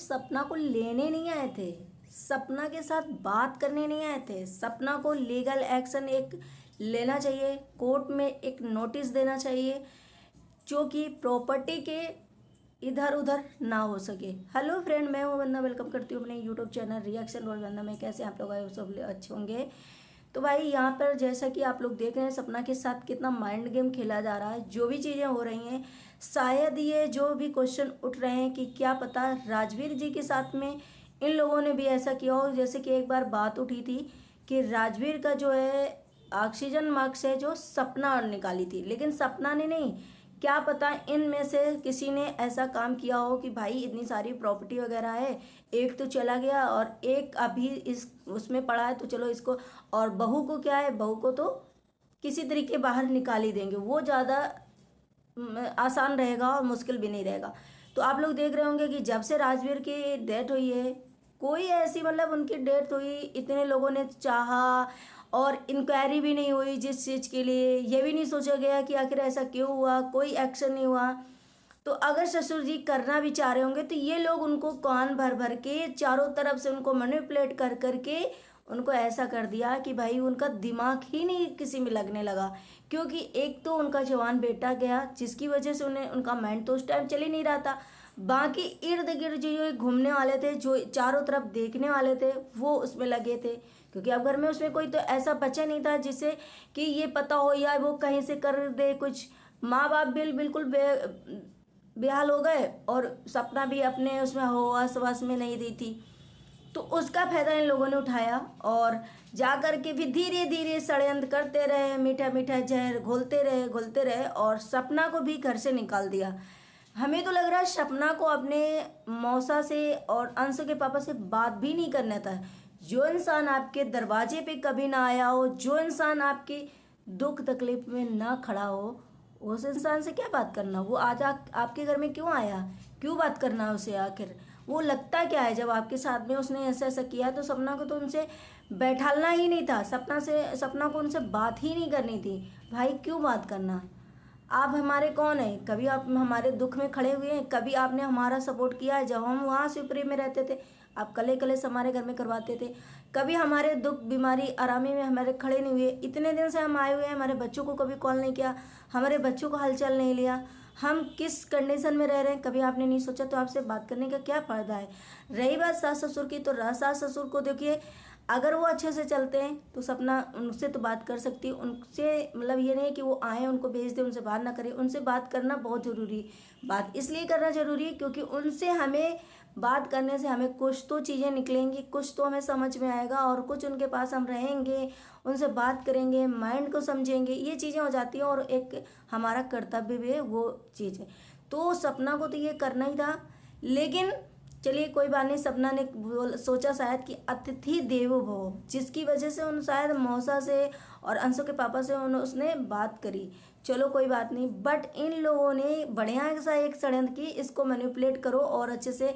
सपना को लेने नहीं आए थे, सपना के साथ बात करने नहीं आए थे। सपना को लीगल एक्शन एक लेना चाहिए, कोर्ट में एक नोटिस देना चाहिए जो कि प्रॉपर्टी के इधर उधर ना हो सके। हेलो फ्रेंड, मैं हूँ वंदना, वेलकम करती हूँ अपने यूट्यूब चैनल रिएक्शन वर्ल्ड वंदना में। कैसे आप लोग आए, सब अच्छे होंगे। तो भाई यहाँ पर जैसा कि आप लोग देख रहे हैं, सपना के साथ कितना माइंड गेम खेला जा रहा है। जो भी चीज़ें हो रही हैं, शायद ये जो भी क्वेश्चन उठ रहे हैं कि क्या पता राजवीर जी के साथ में इन लोगों ने भी ऐसा किया हो। जैसे कि एक बार बात उठी थी कि राजवीर का जो है ऑक्सीजन मार्क्स है जो सपना निकाली थी, लेकिन सपना ने नहीं। क्या पता इनमें से किसी ने ऐसा काम किया हो कि भाई इतनी सारी प्रॉपर्टी वगैरह है, एक तो चला गया और एक अभी इस उसमें पड़ा है, तो चलो इसको, और बहू को क्या है, बहू को तो किसी तरीके बाहर निकाल ही देंगे, वो ज़्यादा आसान रहेगा और मुश्किल भी नहीं रहेगा। तो आप लोग देख रहे होंगे कि जब से राजवीर की डेथ हुई है, कोई ऐसी मतलब उनकी डेथ हुई, इतने लोगों ने चाहा और इंक्वायरी भी नहीं हुई जिस चीज़ के लिए, ये भी नहीं सोचा गया कि आखिर ऐसा क्यों हुआ, कोई एक्शन नहीं हुआ। तो अगर ससुर जी करना भी चाह रहे होंगे तो ये लोग उनको कान भर भर के चारों तरफ से उनको मैनिपुलेट कर करके उनको ऐसा कर दिया कि भाई उनका दिमाग ही नहीं किसी में लगने लगा। क्योंकि एक तो उनका जवान बेटा गया, जिसकी वजह से उन्हें उनका माइंड तो उस टाइम चल ही नहीं रहा था। बाकी इर्द गिर्द जो घूमने वाले थे, जो चारों तरफ देखने वाले थे, वो उसमें लगे थे। क्योंकि अब घर में उसमें कोई तो ऐसा बचा नहीं था जिसे कि ये पता हो या वो कहीं से कर दे कुछ। माँ बाप बिल्कुल बेहाल हो गए और सपना भी अपने उसमें होश वश में नहीं दी थी। तो उसका फायदा इन लोगों ने उठाया और जा कर के भी धीरे धीरे षड्यंत्र करते रहे, मीठा मीठा जहर घोलते रहे और सपना को भी घर से निकाल दिया। हमें तो लग रहा है सपना को अपने मौसा से और अंशु के पापा से बात भी नहीं करना था। जो इंसान आपके दरवाजे पे कभी ना आया हो, जो इंसान आपकी दुख तकलीफ में ना खड़ा हो, उस इंसान से क्या बात करना। वो आज आपके घर में क्यों आया, क्यों बात करना उसे, आखिर वो लगता क्या है जब आपके साथ में उसने ऐसा ऐसा किया। तो सपना को तो उनसे बैठालना ही नहीं था, सपना को उनसे बात ही नहीं करनी थी। भाई क्यों बात करना, आप हमारे कौन है, कभी आप हमारे दुख में खड़े हुए हैं, कभी आपने हमारा सपोर्ट किया है। जब हम वहाँ शिवपुरी में रहते थे, आप कले कले से हमारे घर में करवाते थे, कभी हमारे दुख बीमारी आरामी में हमारे खड़े नहीं हुए। इतने दिन से हम आए हुए हैं, हमारे बच्चों को कभी कॉल नहीं किया, हमारे बच्चों को हालचाल नहीं लिया, हम किस कंडीशन में रह रहे हैं कभी आपने नहीं सोचा। तो आपसे बात करने का क्या फ़ायदा है। रही बात सास ससुर की, तो सास ससुर को देखिए, अगर वो अच्छे से चलते हैं तो सपना उनसे तो बात कर सकती है। उनसे मतलब ये नहीं कि वो आए उनको भेज दे, उनसे बात ना करें। उनसे बात करना बहुत ज़रूरी है। बात इसलिए करना ज़रूरी है क्योंकि उनसे हमें बात करने से हमें कुछ तो चीज़ें निकलेंगी, कुछ तो हमें समझ में आएगा और कुछ उनके पास हम रहेंगे, उनसे बात करेंगे, माइंड को समझेंगे, ये चीज़ें हो जाती हैं और एक हमारा कर्तव्य भी है वो चीज़ है। तो सपना को तो ये करना ही था, लेकिन चलिए कोई बात नहीं। सपना ने सोचा शायद कि अतिथि देवो भव, जिसकी वजह से उन शायद मौसा से और अंशु के पापा से उसने बात करी। चलो कोई बात नहीं, बट इन लोगों ने बढ़िया सा एक षड्यंत्र की, इसको मैनिपुलेट करो और अच्छे से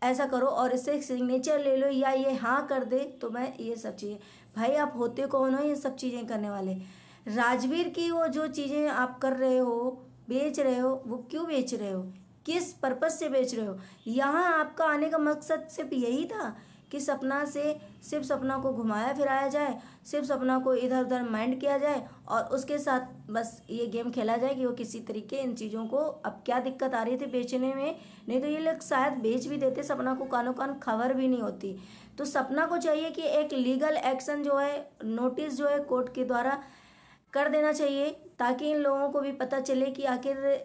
ऐसा करो और इससे सिग्नेचर ले लो या ये हाँ कर दे तो मैं ये सब चीज़ें। भाई आप होते कौन हो ये सब चीज़ें करने वाले। राजवीर की वो जो चीज़ें आप कर रहे हो, बेच रहे हो, वो क्यों बेच रहे हो, किस पर्पज से बेच रहे हो। यहाँ आपका आने का मकसद सिर्फ यही था कि सपना से सिर्फ सपना को घुमाया फिराया जाए, सिर्फ सपना को इधर उधर माइंड किया जाए और उसके साथ बस ये गेम खेला जाए कि वो किसी तरीके इन चीज़ों को। अब क्या दिक्कत आ रही थी बेचने में, नहीं तो ये लोग शायद बेच भी देते, सपना को कानों कान खबर भी नहीं होती। तो सपना को चाहिए कि एक लीगल एक्शन जो है, नोटिस जो है कोर्ट के द्वारा कर देना चाहिए, ताकि इन लोगों को भी पता चले कि आखिर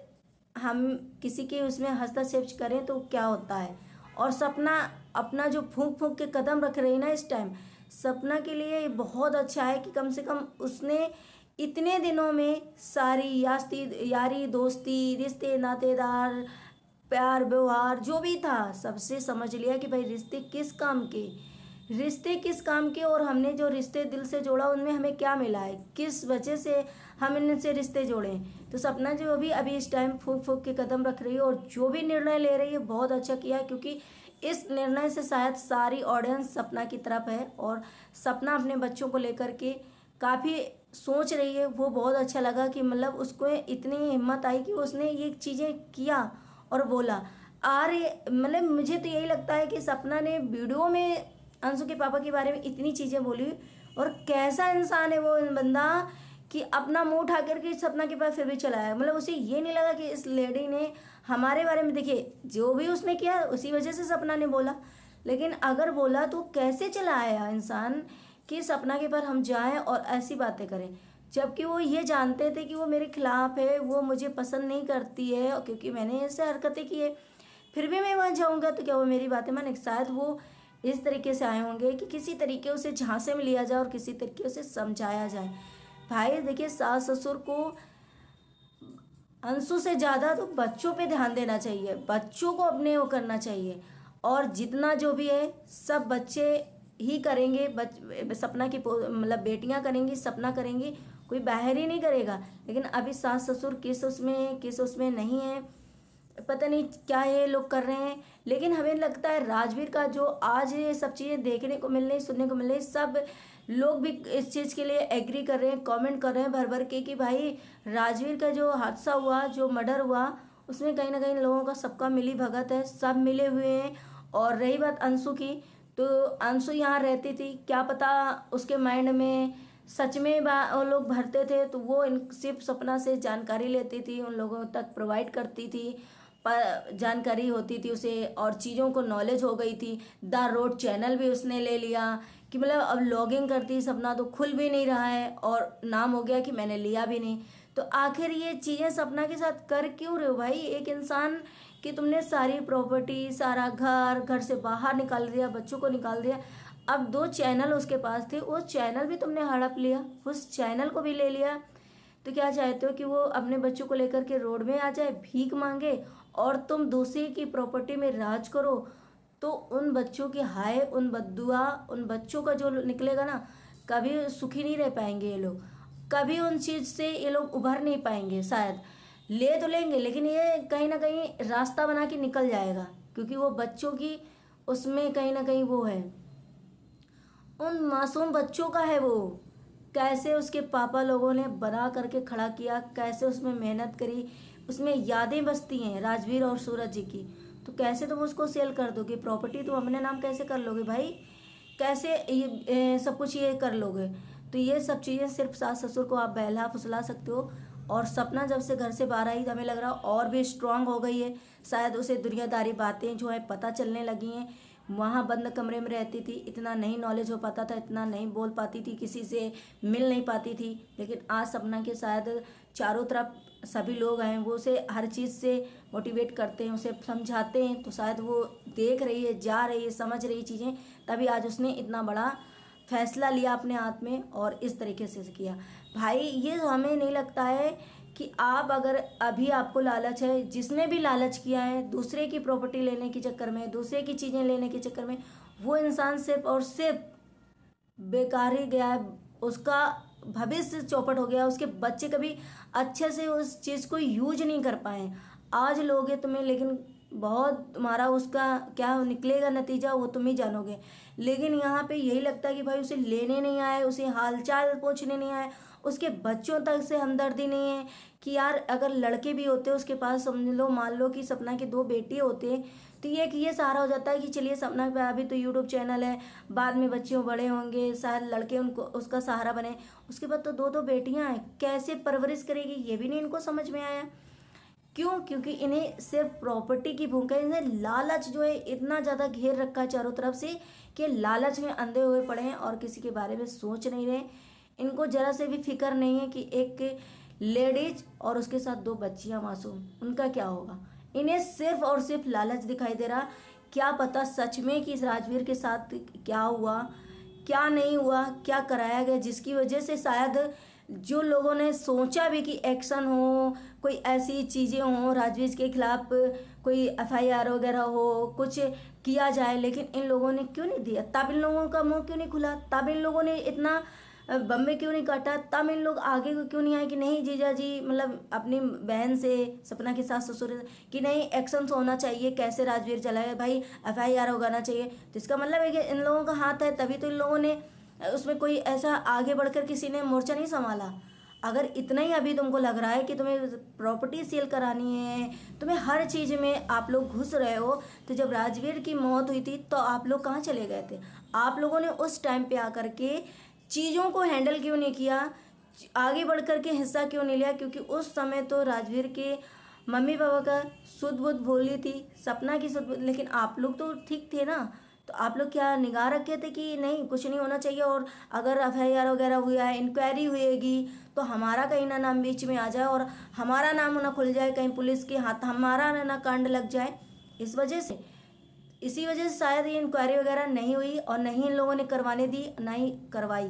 हम किसी के उसमें हस्तक्षेप करें तो क्या होता है। और सपना अपना जो फूंक फूंक के कदम रख रही ना इस टाइम, सपना के लिए बहुत अच्छा है कि कम से कम उसने इतने दिनों में सारी यारी दोस्ती, रिश्ते नातेदार, प्यार व्यवहार जो भी था सबसे समझ लिया कि भाई रिश्ते किस काम के और हमने जो रिश्ते दिल से जोड़ा उनमें हमें क्या मिला है, किस वजह से हम इनसे रिश्ते जोड़े। तो सपना जो भी अभी इस टाइम फूक फूक के कदम रख रही है और जो भी निर्णय ले रही है बहुत अच्छा किया है, क्योंकि इस निर्णय से शायद सारी ऑडियंस सपना की तरफ है और सपना अपने बच्चों को लेकर के काफ़ी सोच रही है। वो बहुत अच्छा लगा कि मतलब उसको इतनी हिम्मत आई कि उसने ये चीज़ें किया और बोला। आ रही, मतलब मुझे तो यही लगता है कि सपना ने वीडियो में अंशु के पापा के बारे में इतनी चीज़ें बोली, और कैसा इंसान है वो बंदा कि अपना मुंह उठा करके सपना के पास फिर भी चलाया। मतलब उसे ये नहीं लगा कि इस लेडी ने हमारे बारे में, देखिए जो भी उसने किया उसी वजह से सपना ने बोला, लेकिन अगर बोला तो कैसे चलाया इंसान कि सपना के पास हम जाएं और ऐसी बातें करें, जबकि वो ये जानते थे कि वो मेरे खिलाफ है, वो मुझे पसंद नहीं करती है, और क्योंकि मैंने ऐसे हरकतें की है, फिर भी मैं वहाँ जाऊँगा तो क्या वो मेरी बातें माने? शायद वो इस तरीके से आए होंगे कि किसी तरीके उसे झांसे में लिया जाए और किसी तरीके उसे समझाया जाए। भाई देखिए, सास ससुर को अंशु से ज़्यादा तो बच्चों पे ध्यान देना चाहिए, बच्चों को अपने वो करना चाहिए, और जितना जो भी है सब बच्चे ही करेंगे। सपना की मतलब बेटियां करेंगी, सपना करेंगी, कोई बाहर ही नहीं करेगा। लेकिन अभी सास ससुर किस उसमें नहीं है, पता नहीं क्या ये लोग कर रहे हैं। लेकिन हमें लगता है राजवीर का जो आज ये सब चीज़ें देखने को मिल रही, सुनने को मिल रही, सब लोग भी इस चीज़ के लिए एग्री कर रहे हैं, कमेंट कर रहे हैं भर भर के कि भाई राजवीर का जो हादसा हुआ, जो मर्डर हुआ, उसमें कहीं ना कहीं लोगों का सबका मिली भगत है, सब मिले हुए हैं। और रही बात अंशु की, तो अंशु यहाँ रहती थी, क्या पता उसके माइंड में सच में वो लोग भरते थे, तो वो सिर्फ सपना से जानकारी लेती थी, उन लोगों तक प्रोवाइड करती थी, जानकारी होती थी उसे, और चीज़ों को नॉलेज हो गई थी। द रोड चैनल भी उसने ले लिया कि मतलब अब लॉगिंग करती सपना तो खुल भी नहीं रहा है, और नाम हो गया कि मैंने लिया भी नहीं। तो आखिर ये चीज़ें सपना के साथ कर क्यों रहे हो भाई? एक इंसान कि तुमने सारी प्रॉपर्टी, सारा घर से बाहर निकाल दिया, बच्चों को निकाल दिया, अब 2 चैनल उसके पास थे, वो चैनल भी तुमने हड़प लिया, उस चैनल को भी ले लिया। तो क्या चाहते हो कि वो अपने बच्चों को लेकर के रोड में आ जाए, भीख मांगे, और तुम दूसरे की प्रॉपर्टी में राज करो? तो उन बच्चों की हाय, उन बद्दुआ, उन बच्चों का जो निकलेगा ना, कभी सुखी नहीं रह पाएंगे ये लोग, कभी उन चीज़ से ये लोग उभर नहीं पाएंगे। शायद ले तो लेंगे, लेकिन ये कहीं ना कहीं रास्ता बना के निकल जाएगा, क्योंकि वो बच्चों की उसमें कहीं ना कहीं वो है, उन मासूम बच्चों का है वो। कैसे उसके पापा लोगों ने बना करके खड़ा किया, कैसे उसमें मेहनत करी, उसमें यादें बसती हैं राजवीर और सूरज जी की। तो कैसे तुम उसको सेल कर दोगे? प्रॉपर्टी तुम अपने नाम कैसे कर लोगे भाई? कैसे ये सब कुछ ये कर लोगे? तो ये सब चीज़ें सिर्फ सास ससुर को आप बहला फुसला सकते हो। और सपना जब से घर से बाहर आई तो हमें लग रहा और भी स्ट्रांग हो गई है, शायद उसे दुनियादारी बातें जो है पता चलने लगी हैं। वहाँ बंद कमरे में रहती थी, इतना नहीं नॉलेज हो पाता था, इतना नहीं बोल पाती थी, किसी से मिल नहीं पाती थी। लेकिन आज सपना के शायद चारों तरफ सभी लोग हैं, वो उसे हर चीज़ से मोटिवेट करते हैं, उसे समझाते हैं, तो शायद वो देख रही है, जा रही है, समझ रही चीज़ें, तभी आज उसने इतना बड़ा फैसला लिया अपने हाथ में और इस तरीके से किया। भाई ये हमें नहीं लगता है कि आप अगर अभी आपको लालच है, जिसने भी लालच किया है दूसरे की प्रॉपर्टी लेने के चक्कर में, दूसरे की चीज़ें लेने के चक्कर में, वो इंसान सिर्फ और सिर्फ बेकार ही गया है, उसका भविष्य चौपट हो गया, उसके बच्चे कभी अच्छे से उस चीज़ को यूज नहीं कर पाए। आज लोगे तुम्हें, लेकिन बहुत तुम्हारा उसका क्या निकलेगा नतीजा वो तुम ही जानोगे। लेकिन यहाँ पे यही लगता है कि भाई उसे लेने नहीं आए, उसे हालचाल पूछने नहीं आए, उसके बच्चों तक से हमदर्दी नहीं है कि यार अगर लड़के भी होते उसके पास, समझ लो मान लो कि सपना के 2 बेटे होते, तो ये कि ये सहारा हो जाता है कि चलिए सपना पे अभी तो यूट्यूब चैनल है, बाद में बच्चे बड़े होंगे, शायद लड़के उनको उसका सहारा बने। उसके बाद तो 2 बेटियां हैं, कैसे परवरिश करेगी ये भी नहीं इनको समझ में आया। क्यों? क्योंकि इन्हें सिर्फ प्रॉपर्टी की भूख है, इन्हें लालच जो है इतना ज़्यादा घेर रखा है चारों तरफ से कि लालच में अंधे हुए पड़े हैं और किसी के बारे में सोच नहीं रहे। इनको जरा से भी फिक्र नहीं है कि एक लेडीज और उसके साथ 2 बच्चियां मासूम, उनका क्या होगा। इन्हें सिर्फ और सिर्फ लालच दिखाई दे रहा। क्या पता सच में कि इस राजवीर के साथ क्या हुआ, क्या नहीं हुआ, क्या कराया गया, जिसकी वजह से शायद जो लोगों ने सोचा भी कि एक्शन हो, कोई ऐसी चीज़ें हों राजवीर के खिलाफ, कोई एफआईआर वगैरह हो, कुछ किया जाए, लेकिन इन लोगों ने क्यों नहीं दिया? तब इन लोगों का मुंह क्यों नहीं खुला? तब इन लोगों ने इतना बम्बे क्यों नहीं काटा? तब इन लोग आगे को क्यों नहीं आए कि नहीं जीजा जी, मतलब अपनी बहन से, सपना के सास ससुर कि नहीं एक्शन होना चाहिए, कैसे राजवीर जलाए भाई, एफआईआर होगाना चाहिए। तो इसका मतलब है कि इन लोगों का हाथ है, तभी तो इन लोगों ने उसमें कोई ऐसा आगे बढ़कर किसी ने मोर्चा नहीं संभाला। अगर इतना ही अभी तुमको लग रहा है कि तुम्हें प्रॉपर्टी सेल करानी है, तुम्हें हर चीज़ में आप लोग घुस रहे हो, तो जब राजवीर की मौत हुई थी तो आप लोग कहाँ चले गए थे? आप लोगों ने उस टाइम पे आकर के चीज़ों को हैंडल क्यों नहीं किया, आगे बढ़ कर के हिस्सा क्यों नहीं लिया? क्योंकि उस समय तो राजवीर के मम्मी पापा का सुध बुध बोली थी, सपना की सुध बुध, लेकिन आप लोग तो ठीक थे ना। तो आप लोग क्या निगाह रखे थे कि नहीं कुछ नहीं होना चाहिए, और अगर FIR वगैरह हुआ है, इंक्वायरी हुएगी, तो हमारा कहीं ना नाम बीच में आ जाए और हमारा नाम ना खुल जाए, कहीं पुलिस के हाथ हमारा ना कांड लग जाए। इसी वजह से शायद ये इंक्वायरी वगैरह नहीं हुई और नहीं इन लोगों ने करवाने दी, ना ही करवाई,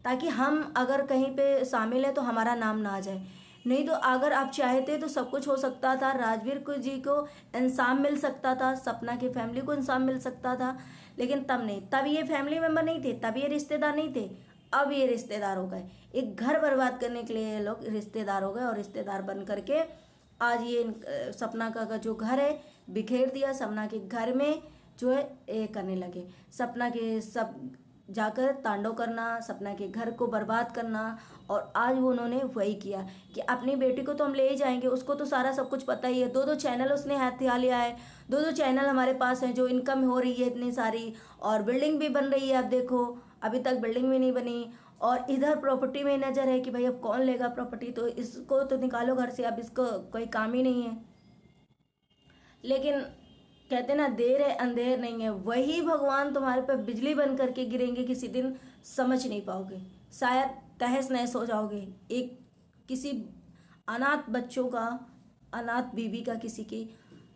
ताकि हम अगर कहीं पे शामिल हैं तो हमारा नाम ना आ जाए। नहीं तो अगर आप चाहते तो सब कुछ हो सकता था, राजवीर को जी को इंसाफ मिल सकता था, सपना की फैमिली को इंसाफ मिल सकता था, लेकिन तब नहीं। तब ये फैमिली मेम्बर नहीं थे, तब ये रिश्तेदार नहीं थे, अब ये रिश्तेदार हो गए। एक घर बर्बाद करने के लिए ये लोग रिश्तेदार हो गए, और रिश्तेदार बन करके आज ये सपना का जो घर है बिखेर दिया। सपना के घर में जो है ये करने लगे, सपना के सब जाकर तांडव करना, सपना के घर को बर्बाद करना। और आज वो उन्होंने वही किया कि अपनी बेटी को तो हम ले ही जाएंगे, उसको तो सारा सब कुछ पता ही है, 2-2 चैनल उसने हथिया लिया है, 2-2 चैनल हमारे पास हैं, जो इनकम हो रही है इतनी सारी, और बिल्डिंग भी बन रही है। अब देखो अभी तक बिल्डिंग भी नहीं बनी, और इधर प्रॉपर्टी में नज़र है कि भाई अब कौन लेगा प्रॉपर्टी, तो इसको तो निकालो घर से, अब इसको कोई काम ही नहीं है। लेकिन कहते ना देर है अंधेर नहीं है, वही भगवान तुम्हारे पे बिजली बन करके गिरेंगे किसी दिन, समझ नहीं पाओगे, शायद तहस नहस हो जाओगे। एक किसी अनाथ बच्चों का, अनाथ बीवी का किसी की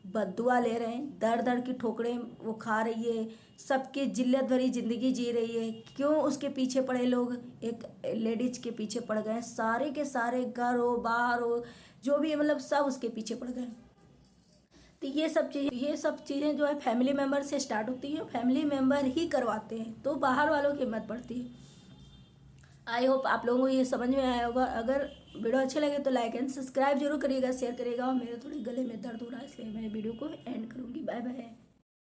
बद्दुआ ले रहे हैं, दर दर की ठोकरें वो खा रही है, सबकी जिल्लत भरी ज़िंदगी जी रही है। क्यों? उसके पीछे पड़े लोग एक लेडीज के पीछे पड़ गए, सारे के सारे, घर हो बाहर हो जो भी है, मतलब सब उसके पीछे पड़ गए। तो ये सब चीज़ें जो है फैमिली मेम्बर से स्टार्ट होती हैं, फैमिली मेम्बर ही करवाते हैं, तो बाहर वालों की हिम्मत पड़ती है। आई होप आप लोगों को ये समझ में आया होगा। अगर वीडियो अच्छे लगे तो लाइक एंड सब्सक्राइब जरूर करिएगा, शेयर करिएगा। और मेरे थोड़े गले में दर्द हो रहा है, इसलिए मैं वीडियो को एंड करूँगी। Bye bye.